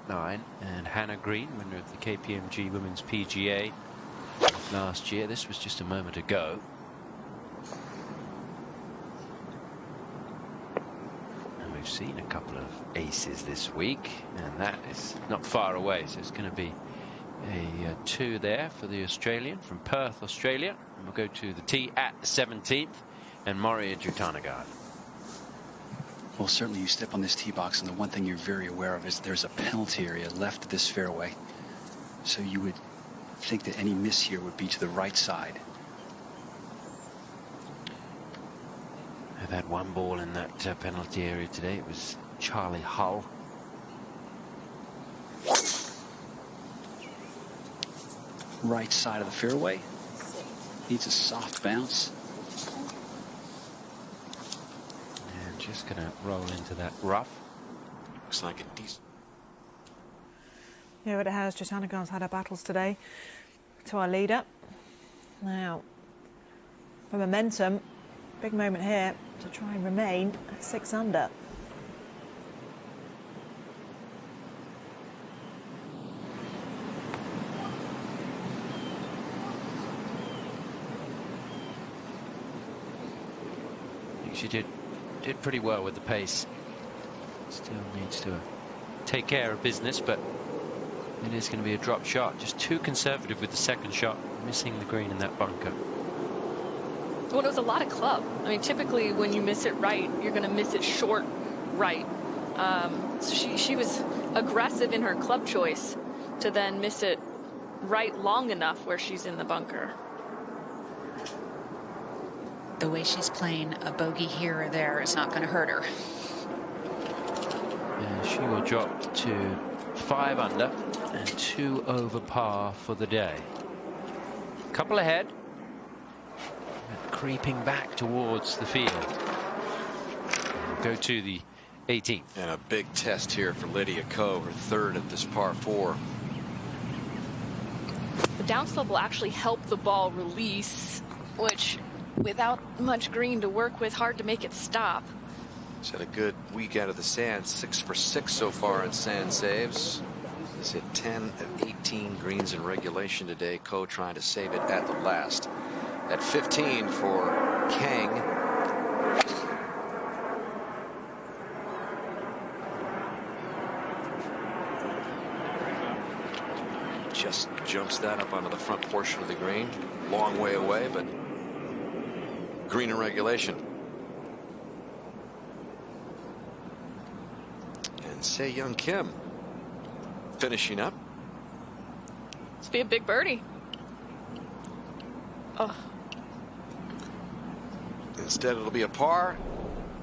9, and Hannah Green, winner of the KPMG Women's PGA last year. This was just a moment ago. And we've seen a couple of aces this week, and that is not far away, so it's going to be a 2 there for the Australian from Perth, Australia. And we'll go to the tee at the 17th, and Moriya Jutanagarn. Well, certainly you step on this tee box, and the one thing you're very aware of is there's a penalty area left of this fairway. So you would think that any miss here would be to the right side. I've had one ball in that penalty area today. It was Charlie Hull. Right side of the fairway. Needs a soft bounce. And just going to roll into that rough. Looks like a decent. Yeah, but it has. Jutanagarn's had her battles today to our leader. Now, for momentum, big moment here to try and remain at 6 under. She did pretty well with the pace. Still needs to take care of business, but it is going to be a drop shot. Just too conservative with the second shot, missing the green in that bunker. Well, it was a lot of club. I mean, typically when you miss it right, you're going to miss it short right. So she was aggressive in her club choice to then miss it right long enough where she's in the bunker. The way she's playing, a bogey here or there is not going to hurt her. And she will drop to 5 under and 2 over par for the day. Couple ahead, creeping back towards the field. We'll go to the 18th. And a big test here for Lydia Ko, her 3rd at this par 4. The downslope will actually help the ball release, which, without much green to work with, hard to make it stop. She's had a good week out of the sand, 6 for 6 so far in sand saves. He's hit 10 of 18 greens in regulation today. Ko trying to save it at the last. At 15 for Kang. Just jumps that up onto the front portion of the green. Long way away, but green in regulation. And Se-Young Kim finishing up. This be a big birdie. Oh. Instead, it'll be a par.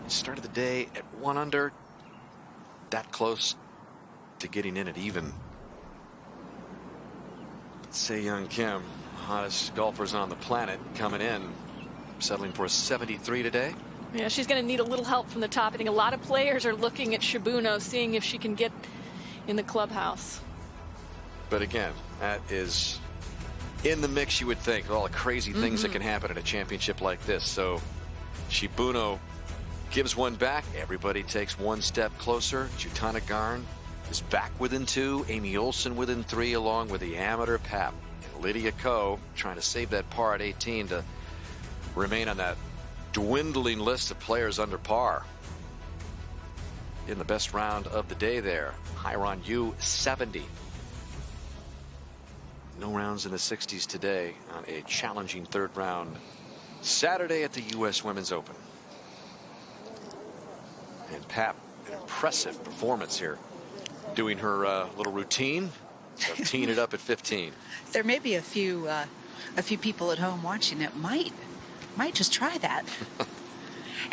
Started the day at 1 under. That close to getting in at even. Se-Young Kim, hottest golfers on the planet, coming in, settling for a 73 today. Yeah, she's going to need a little help from the top. I think a lot of players are looking at Shibuno, seeing if she can get in the clubhouse. But again, that is in the mix, you would think, all the crazy things that can happen at a championship like this. So Shibuno gives one back. Everybody takes one step closer. Jutanagarn is back within 2. Amy Olsen within 3, along with the amateur Pap. And Lydia Ko trying to save that par at 18 to remain on that dwindling list of players under par. In the best round of the day there. Hyron Yu, 70. No rounds in the 60s today on a challenging 3rd round Saturday at the U.S. Women's Open. And Pap, an impressive performance here, doing her little routine, so teeing it up at 15. There may be a few people at home watching that might just try that.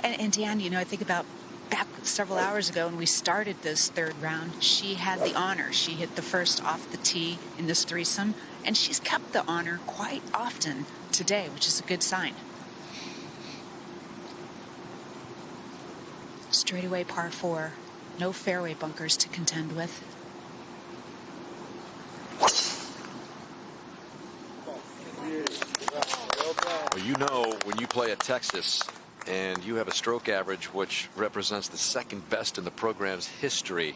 and Dan, you know, I think about back several hours ago when we started this 3rd round, she had the honor. She hit the first off the tee in this threesome, and she's kept the honor quite often today, which is a good sign. Straightaway par 4, no fairway bunkers to contend with. Well, you know, when you play at Texas and you have a stroke average which represents the 2nd best in the program's history,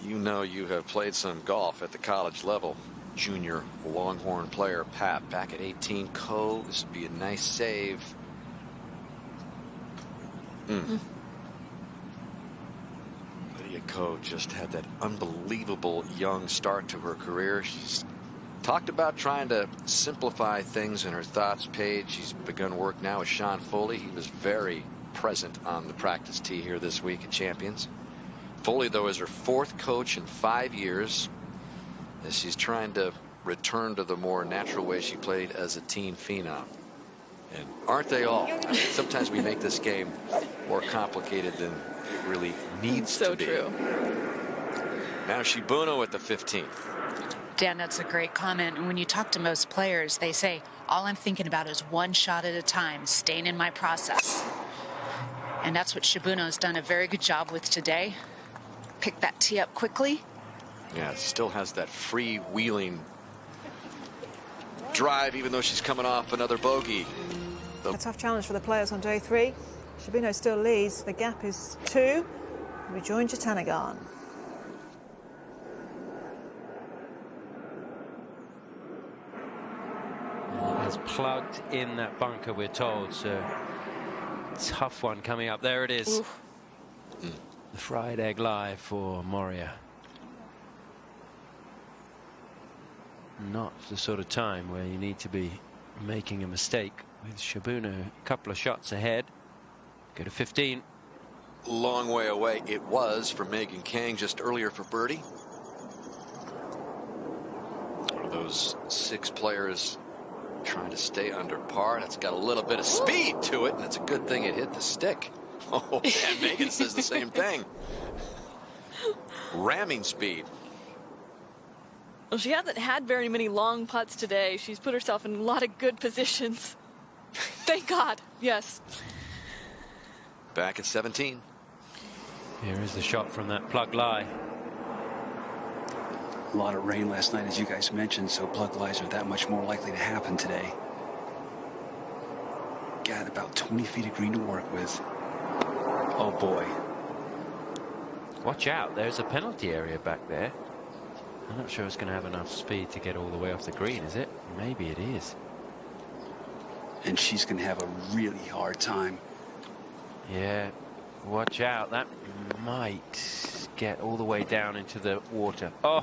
You know you have played some golf at the college level. Junior Longhorn player Pap back at 18. Ko, this would be a nice save. Lydia Ko just had that unbelievable young start to her career. She's talked about trying to simplify things in her thoughts page. She's begun work now with Sean Foley. He was very present on the practice tee here this week at Champions. Foley, though, is her 4th coach in 5 years, as she's trying to return to the more natural way she played as a teen phenom. And aren't they all? I mean, sometimes we make this game more complicated than it really needs to be. So true. Now Shibuno at the 15th. Dan, that's a great comment. And when you talk to most players, they say, all I'm thinking about is one shot at a time, staying in my process. And that's what Shibuno's done a very good job with today. Pick that tee up quickly. Yeah, still has that freewheeling drive, even though she's coming off another bogey. A tough challenge for the players on day 3. Shibuno still leads. The gap is 2. We join Jutanagarn. Has plugged in that bunker, we're told, so tough one coming up. There it is. The fried egg lie for Moriya. Not the sort of time where you need to be making a mistake. With Shibuno a couple of shots ahead. Go to 15. Long way away it was for Megan Kang just earlier for birdie. One of those 6 players trying to stay under par. That's got a little bit of speed to it, and it's a good thing it hit the stick. Oh, and Megan says the same thing. Ramming speed. Well, she hasn't had very many long putts today. She's put herself in a lot of good positions. Thank God. Yes. Back at 17. Here is the shot from that plug lie. A lot of rain last night, as you guys mentioned, so plug lies are that much more likely to happen today. Got about 20 feet of green to work with. Oh boy. Watch out, there's a penalty area back there. I'm not sure it's going to have enough speed to get all the way off the green, is it? Maybe it is. And she's going to have a really hard time. Yeah, watch out. That might get all the way down into the water. Oh,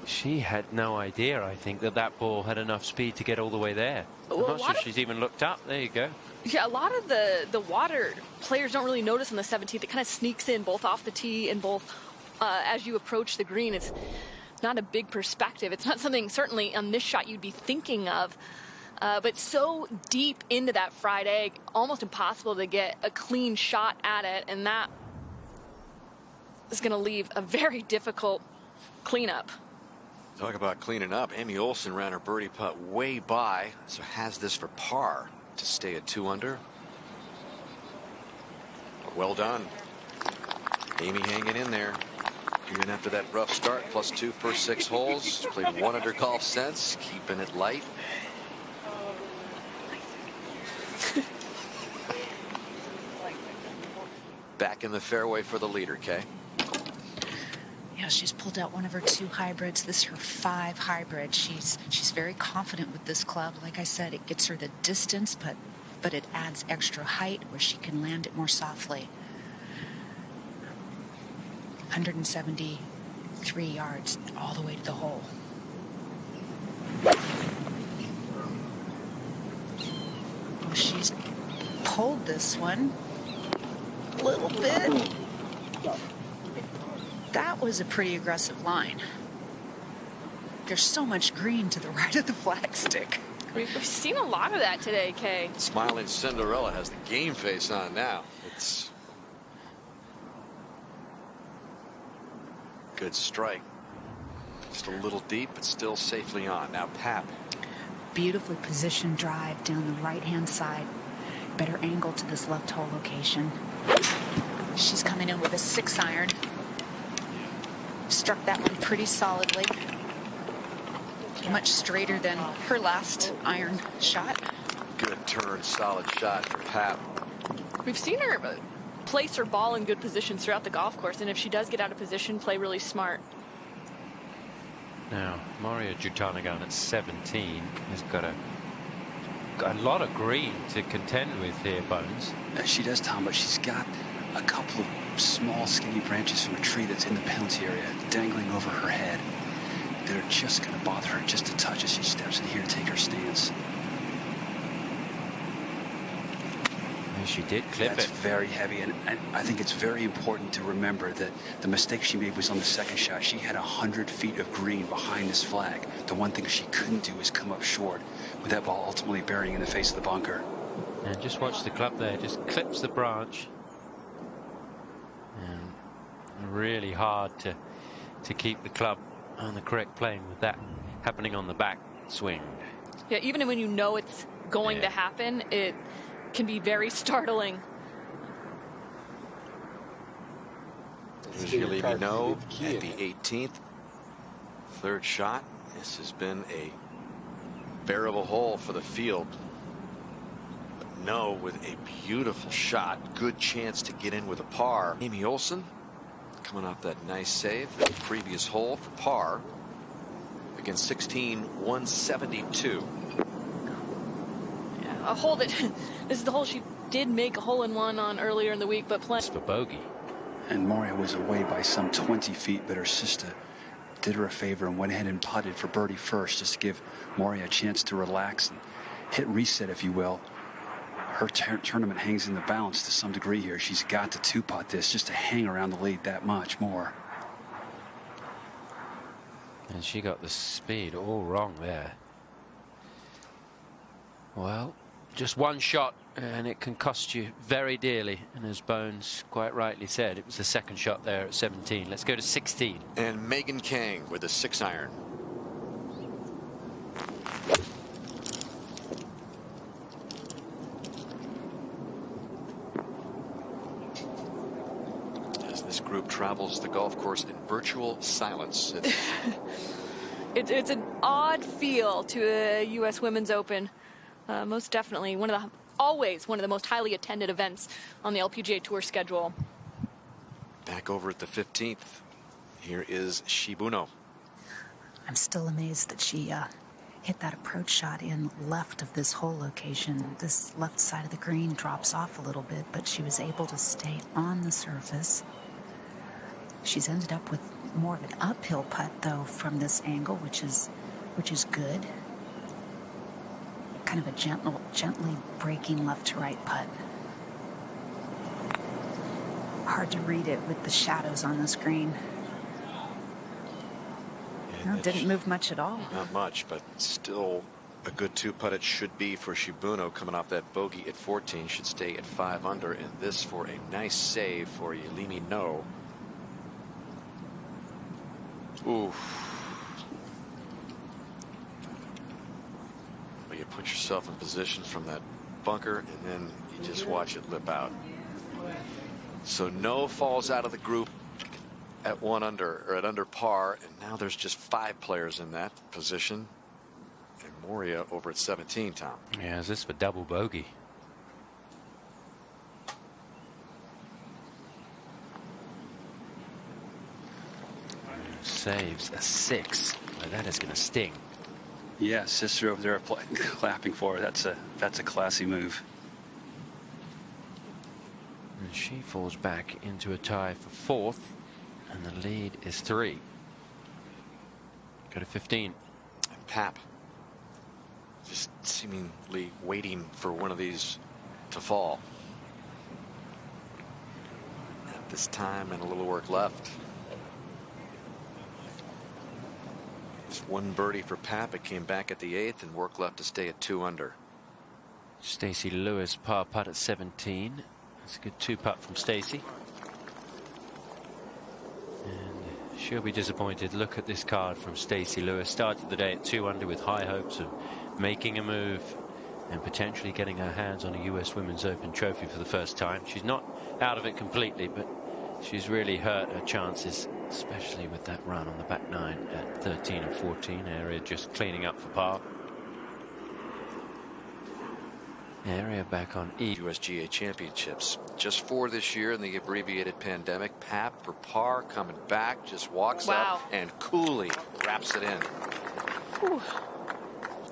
she had no idea, I think, that that ball had enough speed to get all the way there. I'm not sure she's even looked up. There you go. Yeah, a lot of the water players don't really notice on the 17th. It kind of sneaks in both off the tee and both as you approach the green. It's not a big perspective. It's not something certainly on this shot you'd be thinking of. But so deep into that fried egg, almost impossible to get a clean shot at it. And that is going to leave a very difficult cleanup. Talk about cleaning up. Amy Olsen ran her birdie putt way by, so has this for par to stay at 2 under. Well done. Amy hanging in there. Even after that rough start, +2 first 6 holes. Played 1 under golf since, keeping it light. Back in the fairway for the leader, Kay. Yeah, she's pulled out one of her 2 hybrids. This is her 5 hybrid. She's very confident with this club. Like I said, it gets her the distance, but it adds extra height where she can land it more softly. 173 yards all the way to the hole. Oh, she's pulled this one a little bit. That was a pretty aggressive line. There's so much green to the right of the flagstick. We've seen a lot of that today, Kay. Smiling Cinderella has the game face on now. It's good strike. Just a little deep, but still safely on. Now Pap. Beautifully positioned drive down the right-hand side. Better angle to this left hole location. She's coming in with a 6-iron. Struck that one pretty solidly. Much straighter than her last iron shot. Good turn, solid shot for Pap. We've seen her place her ball in good positions throughout the golf course, and if she does get out of position, play really smart. Now, Moriya Jutanagarn at 17 has got a lot of green to contend with here, Bones. She does, Tom, but she's got a couple of small, skinny branches from a tree that's in the penalty area dangling over her head. They're just going to bother her just a touch as she steps in here to take her stance. She did clip That's it. very heavy, and I think it's very important to remember that the mistake she made was on the second shot. She had 100 feet of green behind this flag. The one thing she couldn't do is come up short, with that ball ultimately burying in the face of the bunker. And just watch the club there, just clips the branch. And really hard to keep the club on the correct plane with that happening on the back swing. Yeah, even when you know it's going to happen, it can be very startling. Usually we know at the 18th, third shot. This has been a bearable hole for the field. But no, with a beautiful shot, good chance to get in with a par. Amy Olsen coming off that nice save the previous hole for par against 172. A hole that this is the hole she did make a hole-in-one on earlier in the week, but playing for bogey. And Moriya was away by some 20 feet, but her sister did her a favor and went ahead and putted for birdie first, just to give Moriya a chance to relax and hit reset, if you will. Her tournament hangs in the balance to some degree here. She's got to two-putt this just to hang around the lead that much more. And she got the speed all wrong there. Well, just one shot and it can cost you very dearly, and as Bones quite rightly said, it was the second shot there at 17. Let's go to 16. And Megan Kang with a 6-iron. As this group travels the golf course in virtual silence. it's an odd feel to a U.S. Women's Open. Most definitely always one of the most highly attended events on the LPGA Tour schedule. Back over at the 15th. Here is Shibuno. I'm still amazed that she hit that approach shot in left of this hole location. This left side of the green drops off a little bit, but she was able to stay on the surface. She's ended up with more of an uphill putt, though, from this angle, which is good. Kind of a gently breaking left to right putt. Hard to read it with the shadows on the screen. No, didn't move much at all. Not much, but still a good two-putt it should be for Shibuno coming off that bogey at 14. Should stay at 5 under, and this for a nice save for Yelimi No. Oof. Well, you put yourself in position from that bunker, and then you just watch it lip out. So No falls out of the group at 1 under, or at under par, and now there's just 5 players in that position. And Moriya over at 17, Tom. Yeah, is this for double bogey? Saves a 6. Well, that is going to sting. Yeah, sister over there clapping for her. That's a classy move. And she falls back into a tie for 4th, and the lead is 3. Go to 15. And Pap just seemingly waiting for one of these to fall. At this time, and a little work left. Just 1 birdie for Pap. It came back at the 8th, and work left to stay at 2 under. Stacey Lewis par putt at 17. That's a good 2-putt from Stacey. And she'll be disappointed. Look at this card from Stacey Lewis. Started the day at 2 under with high hopes of making a move and potentially getting her hands on a US Women's Open trophy for the first time. She's not out of it completely, but she's really hurt her chances, especially with that run on the back 9 at 13 and 14 area, just cleaning up for par. Area back on E. USGA championships. Just 4 this year in the abbreviated pandemic. Pap for par, coming back, just walks Wow. up and coolly wraps it in. Whew.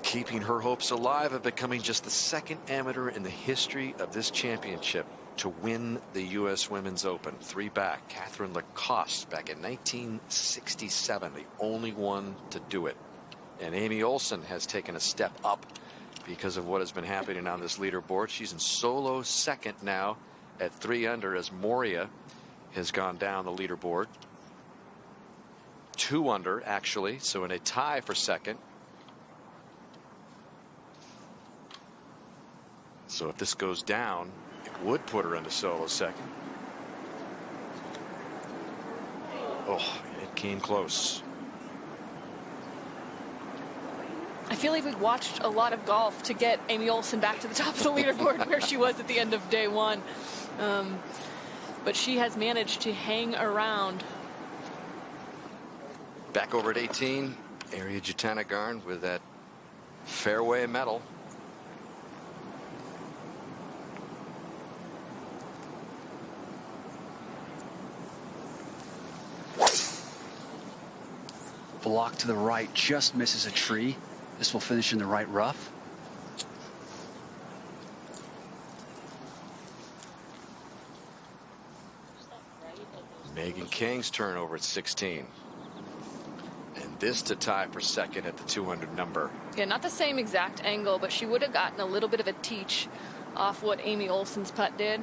Keeping her hopes alive of becoming just the second amateur in the history of this championship to win the U.S. Women's Open. 3 back. Catherine Lacoste back in 1967, the only one to do it. And Amy Olsen has taken a step up because of what has been happening on this leaderboard. She's in solo second now at 3 under as Moriya has gone down the leaderboard. 2 under, actually, so in a tie for second. So if this goes down, it would put her into solo second. Oh, it came close. I feel like we've watched a lot of golf to get Amy Olsen back to the top of the leaderboard where she was at the end of day 1. But she has managed to hang around. Back over at 18, Moriya Jutanagarn with that fairway medal. Block to the right, just misses a tree. This will finish in the right rough. Megan King's turn over at 16. And this to tie for second at the 200 number. Yeah, not the same exact angle, but she would have gotten a little bit of a teach off what Amy Olsen's putt did.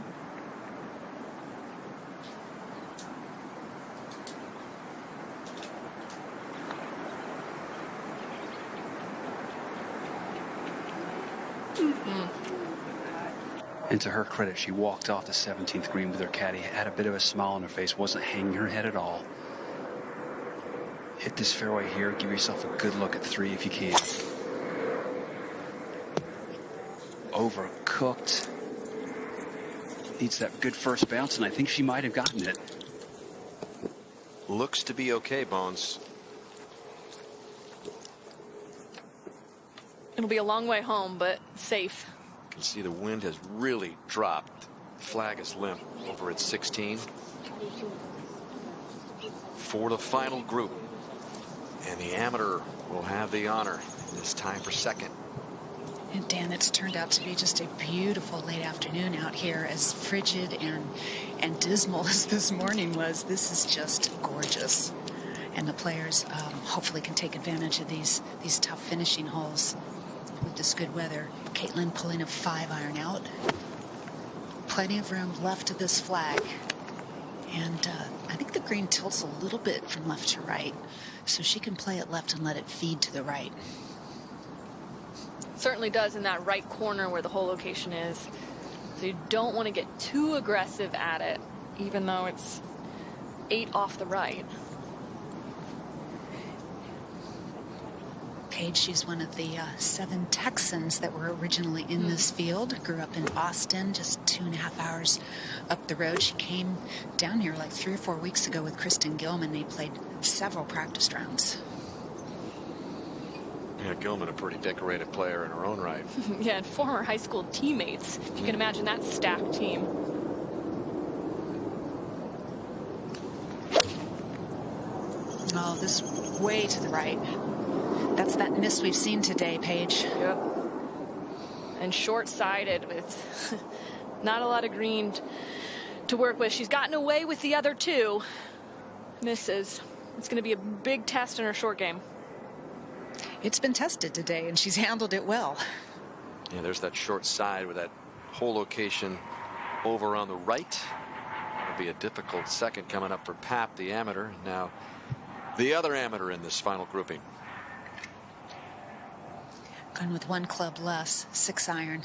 And to her credit, she walked off the 17th green with her caddy, had a bit of a smile on her face, wasn't hanging her head at all. Hit this fairway here, give yourself a good look at 3 if you can. Overcooked. Needs that good first bounce, and I think she might have gotten it. Looks to be okay, Bones. It'll be a long way home, but safe. You can see the wind has really dropped. Flag is limp over at 16. For the final group. And the amateur will have the honor in this time for second. And Dan, it's turned out to be just a beautiful late afternoon out here. As frigid and dismal as this morning was, this is just gorgeous. And the players hopefully can take advantage of these tough finishing holes with this good weather. Caitlin pulling a 5-iron out. Plenty of room left of this flag. And I think the green tilts a little bit from left to right, so she can play it left and let it feed to the right. Certainly does in that right corner where the hole location is. So you don't want to get too aggressive at it, even though it's 8 off the right. Paige, she's one of the 7 Texans that were originally in this field. Grew up in Austin, just 2.5 hours up the road. She came down here like 3 or 4 weeks ago with Kristen Gilman. They played several practice rounds. Yeah, Gilman, a pretty decorated player in her own right. Yeah, and former high school teammates. If you can imagine that stacked team. Oh, this way to the right. That's that miss we've seen today, Paige. Yep. And short-sided with not a lot of green to work with. She's gotten away with the other 2 misses. It's going to be a big test in her short game. It's been tested today, and she's handled it well. Yeah, there's that short side with that hole location over on the right. It'll be a difficult second coming up for Pap, the amateur. Now, the other amateur in this final grouping. Going with 1 club less, 6-iron.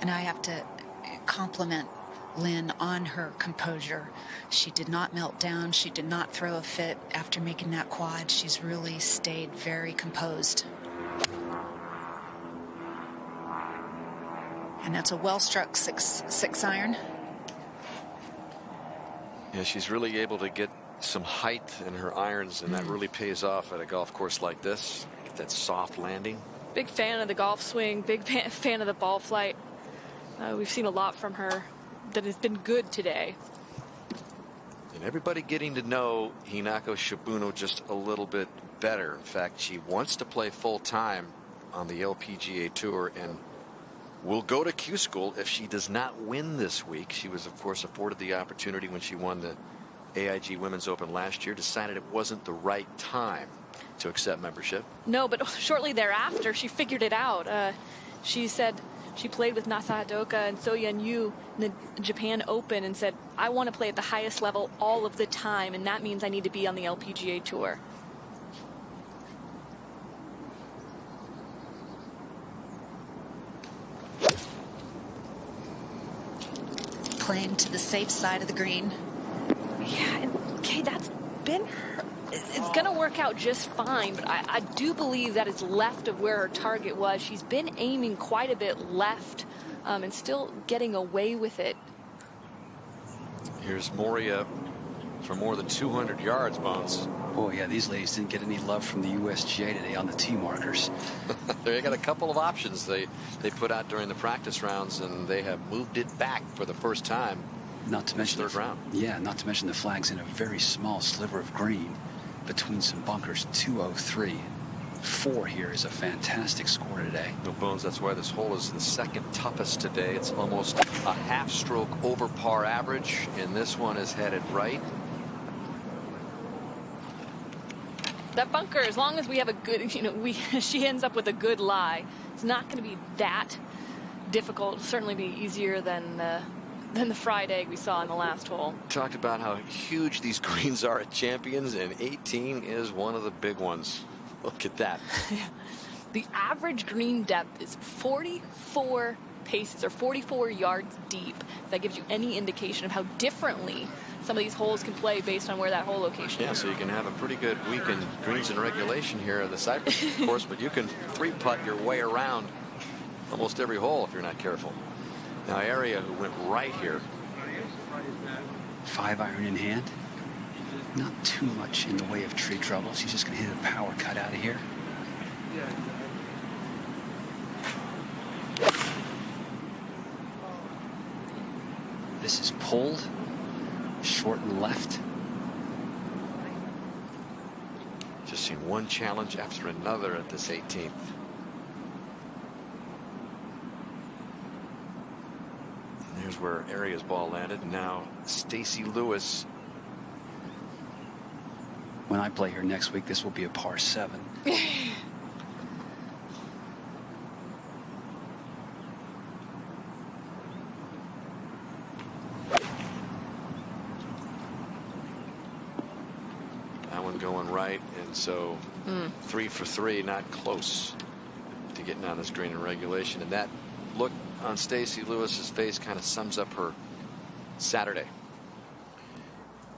And I have to compliment Linn on her composure. She did not melt down. She did not throw a fit after making that quad. She's really stayed very composed. And that's a well-struck 6-iron. Yeah, she's really able to get some height in her irons, and that really pays off at a golf course like this. Get that soft landing. Big fan of the golf swing, big fan of the ball flight. We've seen a lot from her that has been good today. And everybody getting to know Hinako Shibuno just a little bit better. In fact, she wants to play full time on the LPGA Tour and will go to Q School if she does not win this week. She was, of course, afforded the opportunity when she won the AIG Women's Open last year, decided it wasn't the right time to accept membership. No, but shortly thereafter, she figured it out. She said she played with Nasa Hadoka and So-Yeon Yu in the Japan Open and said, I want to play at the highest level all of the time, and that means I need to be on the LPGA Tour. Playing to the safe side of the green. Yeah, and okay, that's been her. It's going to work out just fine, but I do believe that is left of where her target was. She's been aiming quite a bit left and still getting away with it. Here's Moriya for more than 200 yards, Bones. Oh, yeah, these ladies didn't get any love from the USGA today on the tee markers. They got a couple of options they put out during the practice rounds, and they have moved it back for the first time. Not to mention third round. Yeah, not to mention the flag's in a very small sliver of green between some bunkers. 203. 4 here is a fantastic score today. No, Bones, that's why this hole is the second toughest today. It's almost a half stroke over par average, and this one is headed right. That bunker, as long as we have a good, she ends up with a good lie. It's not going to be that difficult. It'll certainly be easier than the fried egg we saw in the last hole. Talked about how huge these greens are at Champions, and 18 is one of the big ones. Look at that. The average green depth is 44 paces or 44 yards deep. If that gives you any indication of how differently some of these holes can play based on where that hole location is. Yeah, so you can have a pretty good week in greens and regulation here at the Cypress course, but you can 3-putt your way around almost every hole if you're not careful. Now, Area, who went right here. 5-iron in hand. Not too much in the way of tree trouble. She's just going to hit a power cut out of here. This is pulled. Short and left. Just seen one challenge after another at this 18th. And here's where Area's ball landed. And now Stacy Lewis. When I play here next week, this will be a par 7. Going right, and so 3 for 3, not close to getting on this green in regulation. And that look on Stacy Lewis's face kind of sums up her Saturday.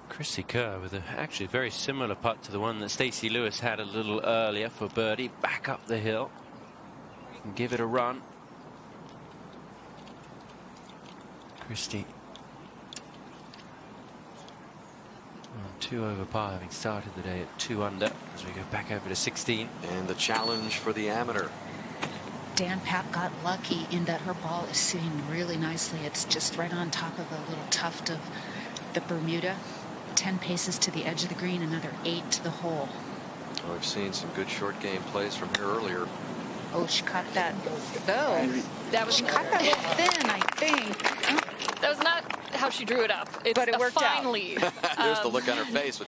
Chrissy Kerr with actually a very similar putt to the one that Stacy Lewis had a little earlier for birdie. Back up the hill and give it a run. Christy 2 over par, having started the day at 2 under as we go back over to 16. And the challenge for the amateur. Dan Pat got lucky in that her ball is sitting really nicely. It's just right on top of a little tuft of the Bermuda. 10 paces to the edge of the green, another 8 to the hole. Oh, we've seen some good short game plays from here earlier. Oh, she caught that. Oh, she caught that thin, I think. That was not how she drew it up. But it worked out. Lead. There's the look on her face.